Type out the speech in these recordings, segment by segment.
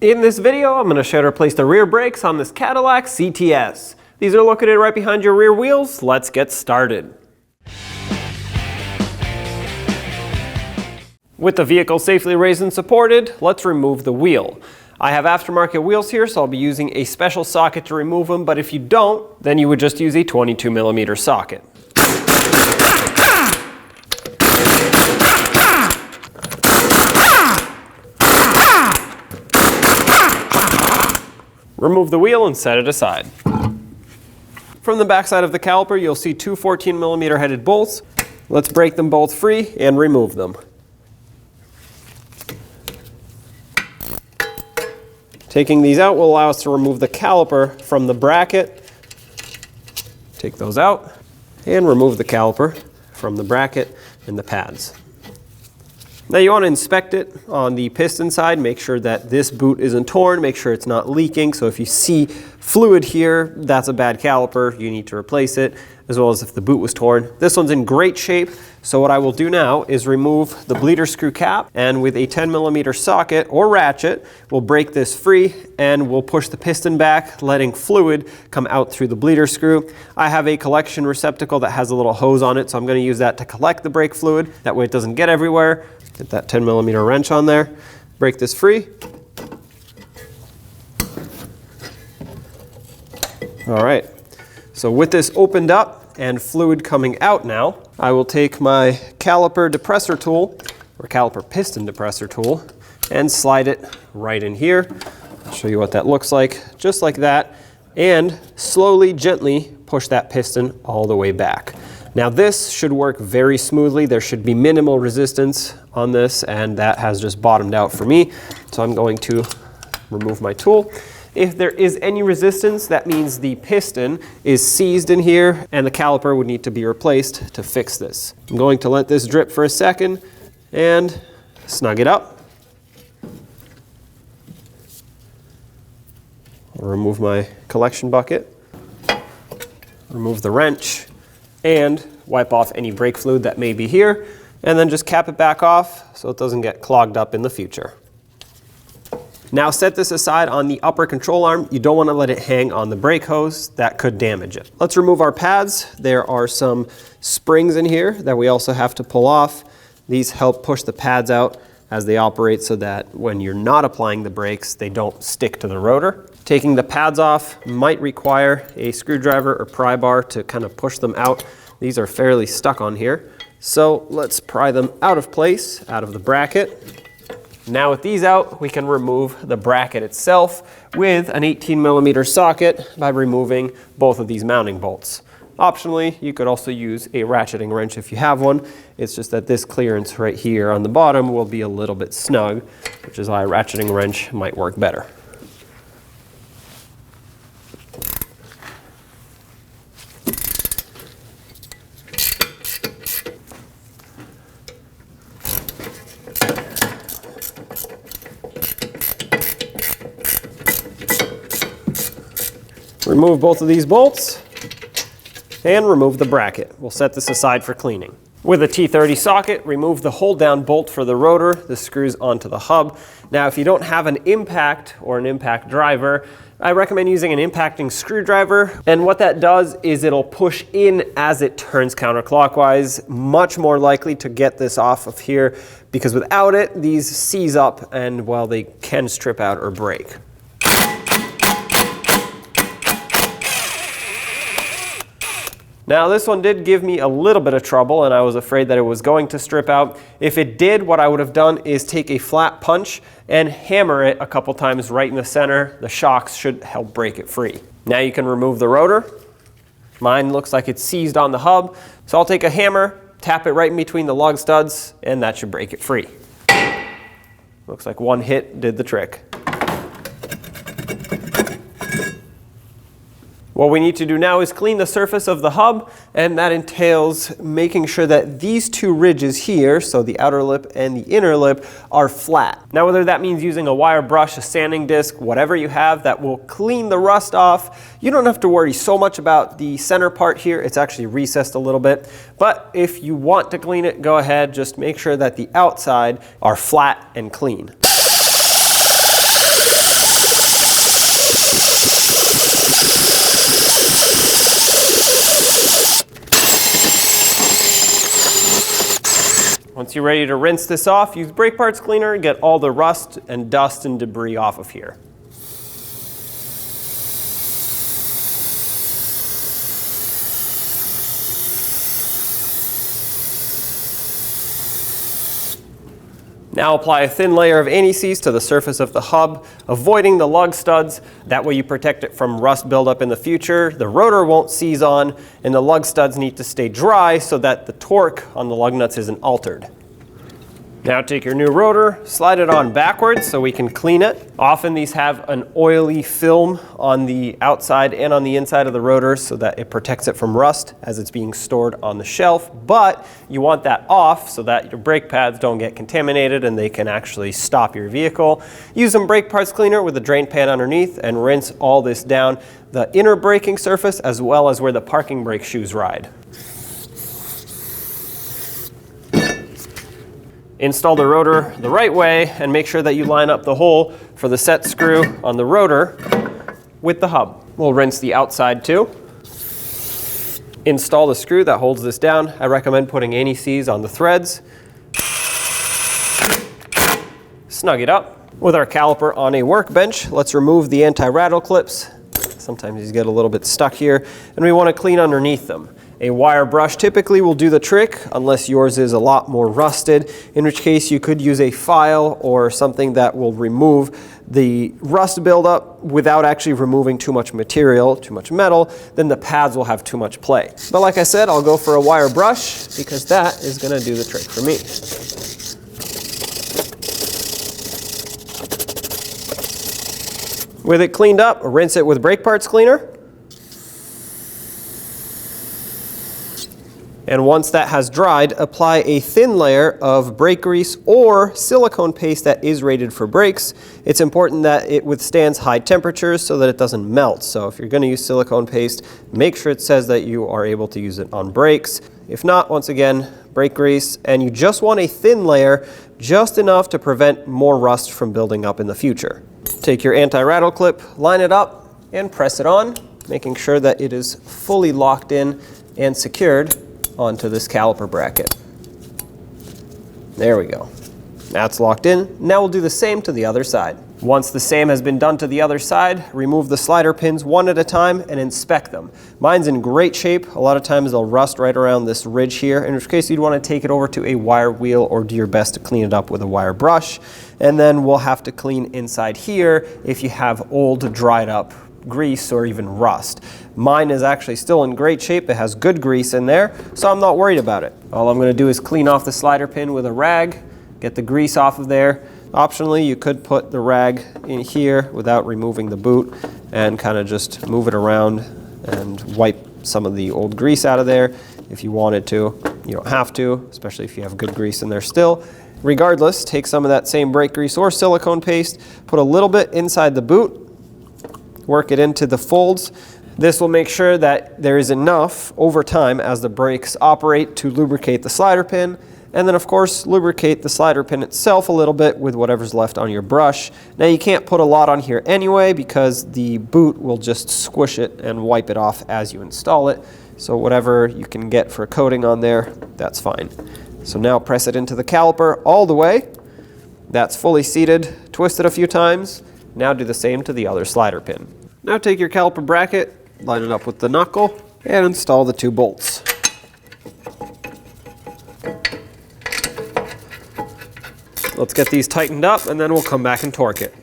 In this video, I'm going to show you how to replace the rear brakes on this Cadillac CTS. These are located right behind your rear wheels. Let's get started. With the vehicle safely raised and supported, let's remove the wheel. I have aftermarket wheels here, so I'll be using a special socket to remove them, but if you don't, then you would just use a 22mm socket. Remove the wheel and set it aside. From the back side of the caliper, you'll see two 14mm headed bolts. Let's break them both free and remove them. Taking these out will allow us to remove the caliper from the bracket. Take those out and remove the caliper from the bracket and the pads. Now you want to inspect it on the piston side, make sure that this boot isn't torn, make sure it's not leaking. So if you see fluid here, that's a bad caliper, you need to replace it, as well as if the boot was torn. This one's in great shape, so what I will do now is remove the bleeder screw cap, and with a 10mm socket or ratchet, we'll break this free and we'll push the piston back, letting fluid come out through the bleeder screw. I have a collection receptacle that has a little hose on it, so I'm going to use that to collect the brake fluid. That way it doesn't get everywhere. Get that 10mm wrench on there, break this free. All right, so with this opened up and fluid coming out now, I will take my caliper depressor tool, or caliper piston depressor tool, and slide it right in here. I'll show you what that looks like, just like that, and slowly, gently push that piston all the way back. Now this should work very smoothly. There should be minimal resistance on this, and that has just bottomed out for me. So I'm going to remove my tool. If there is any resistance, that means the piston is seized in here and the caliper would need to be replaced to fix this. I'm going to let this drip for a second and snug it up. I'll remove my collection bucket, remove the wrench, and wipe off any brake fluid that may be here, and then just cap it back off so it doesn't get clogged up in the future. Now set this aside on the upper control arm. You don't want to let it hang on the brake hose. That could damage it. Let's remove our pads. There are some springs in here that we also have to pull off. These help push the pads out as they operate so that when you're not applying the brakes, they don't stick to the rotor. Taking the pads off might require a screwdriver or pry bar to kind of push them out. These are fairly stuck on here. So let's pry them out of place, out of the bracket. Now with these out, we can remove the bracket itself with an 18mm socket by removing both of these mounting bolts. Optionally, you could also use a ratcheting wrench if you have one. It's just that this clearance right here on the bottom will be a little bit snug, which is why a ratcheting wrench might work better. Remove both of these bolts and remove the bracket. We'll set this aside for cleaning. With a T30 socket, remove the hold down bolt for the rotor. This screws onto the hub. Now if you don't have an impact or an impact driver, I recommend using an impacting screwdriver, and what that does is it'll push in as it turns counterclockwise. Much more likely to get this off of here, because without it, these seize up and, well, they can strip out or break. Now this one did give me a little bit of trouble, and I was afraid that it was going to strip out. If it did, what I would have done is take a flat punch and hammer it a couple times right in the center. The Chocks should help break it free. Now you can remove the rotor. Mine looks like it's seized on the hub, so I'll take a hammer, tap it right in between the lug studs, and that should break it free. Looks like one hit did the trick. What we need to do now is clean the surface of the hub, and that entails making sure that these two ridges here, so the outer lip and the inner lip, are flat. Now whether that means using a wire brush, a sanding disc, whatever you have that will clean the rust off, you don't have to worry so much about the center part here. It's actually recessed a little bit, but if you want to clean it, go ahead. Just make sure that the outside are flat and clean. Once you're ready to rinse this off, use brake parts cleaner, get all the rust and dust and debris off of here. Now apply a thin layer of anti-seize to the surface of the hub, avoiding the lug studs. That way you protect it from rust buildup in the future. The rotor won't seize on, and the lug studs need to stay dry so that the torque on the lug nuts isn't altered. Now take your new rotor, slide it on backwards so we can clean it. Often these have an oily film on the outside and on the inside of the rotor so that it protects it from rust as it's being stored on the shelf, but you want that off so that your brake pads don't get contaminated and they can actually stop your vehicle. Use some brake parts cleaner with a drain pan underneath and rinse all this down the inner braking surface as well as where the parking brake shoes ride. Install the rotor the right way and make sure that you line up the hole for the set screw on the rotor with the hub. We'll rinse the outside too. Install the screw that holds this down. I recommend putting anti-seize on the threads. Snug it up. With our caliper on a workbench, let's remove the anti-rattle clips. Sometimes these get a little bit stuck here, and we want to clean underneath them. A wire brush typically will do the trick unless yours is a lot more rusted, in which case you could use a file or something that will remove the rust buildup without actually removing too much material, too much metal. Then the pads will have too much play. But like I said, I'll go for a wire brush because that is going to do the trick for me. With it cleaned up, rinse it with brake parts cleaner. And once that has dried, apply a thin layer of brake grease or silicone paste that is rated for brakes. It's important that it withstands high temperatures so that it doesn't melt. So if you're going to use silicone paste, make sure it says that you are able to use it on brakes. If not, once again, brake grease, and you just want a thin layer, just enough to prevent more rust from building up in the future. Take your anti-rattle clip, line it up, and press it on, making sure that it is fully locked in and secured onto this caliper bracket. There we go. That's locked in. Now we'll do the same to the other side. Once the same has been done to the other side, remove the slider pins one at a time and inspect them. Mine's in great shape. A lot of times they'll rust right around this ridge here, in which case you'd want to take it over to a wire wheel or do your best to clean it up with a wire brush. And then we'll have to clean inside here if you have old dried up grease or even rust. Mine is actually still in great shape. It has good grease in there, so I'm not worried about it. All I'm going to do is clean off the slider pin with a rag, get the grease off of there. Optionally, you could put the rag in here without removing the boot and kind of just move it around and wipe some of the old grease out of there if you wanted to. You don't have to, especially if you have good grease in there still. Regardless, take some of that same brake grease or silicone paste, put a little bit inside the boot, work it into the folds. This will make sure that there is enough over time as the brakes operate to lubricate the slider pin, and then of course lubricate the slider pin itself a little bit with whatever's left on your brush. Now you can't put a lot on here anyway because the boot will just squish it and wipe it off as you install it. So whatever you can get for coating on there, that's fine. So now press it into the caliper all the way. That's fully seated. Twist it a few times. Now do the same to the other slider pin. Now take your caliper bracket, line it up with the knuckle, and install the two bolts. Let's get these tightened up and then we'll come back and torque it.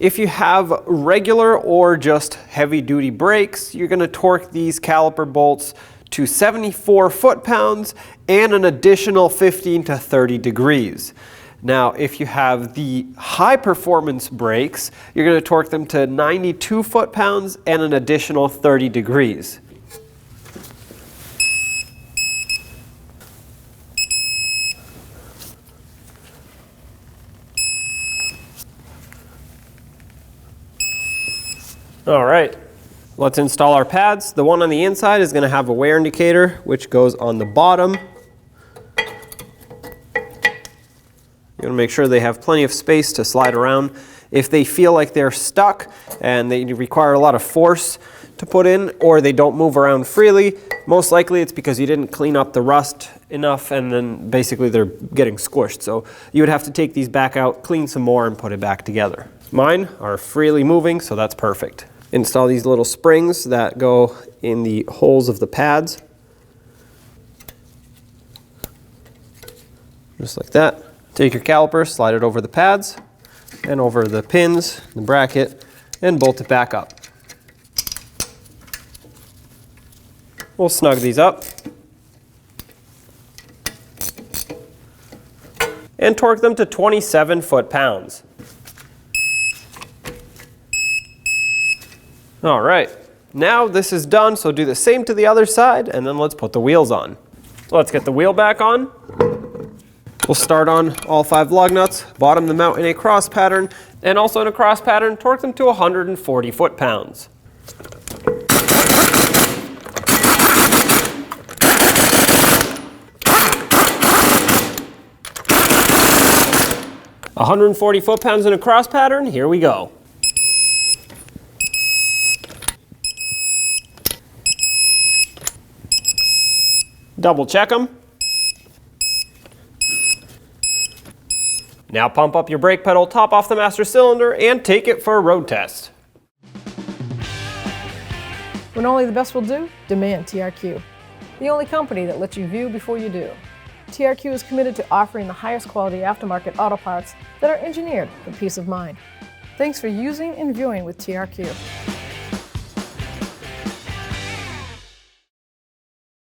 If you have regular or just heavy duty brakes, you're going to torque these caliper bolts to 74 foot-pounds and an additional 15 to 30 degrees. Now, if you have the high performance brakes, you're going to torque them to 92 foot-pounds and an additional 30 degrees. All right, let's install our pads. The one on the inside is going to have a wear indicator, which goes on the bottom. You want to make sure they have plenty of space to slide around. If they feel like they're stuck and they require a lot of force to put in, or they don't move around freely, most likely it's because you didn't clean up the rust enough and then basically they're getting squished. So you would have to take these back out, clean some more, and put it back together. Mine are freely moving, so that's perfect. Install these little springs that go in the holes of the pads. Just like that. Take your caliper, slide it over the pads and over the pins, the bracket, and bolt it back up. We'll snug these up and torque them to 27 foot-pounds. All right, now this is done, so do the same to the other side, and then let's put the wheels on. So let's get the wheel back on. We'll start on all 5 lug nuts, bottom them out in a cross pattern, and also in a cross pattern, torque them to 140 foot-pounds. "140 foot-pounds in a cross pattern, here we go." Double check them. Now pump up your brake pedal, top off the master cylinder, and take it for a road test. When only the best will do, demand TRQ. The only company that lets you view before you do. TRQ is committed to offering the highest quality aftermarket auto parts that are engineered for peace of mind. Thanks for using and viewing with TRQ.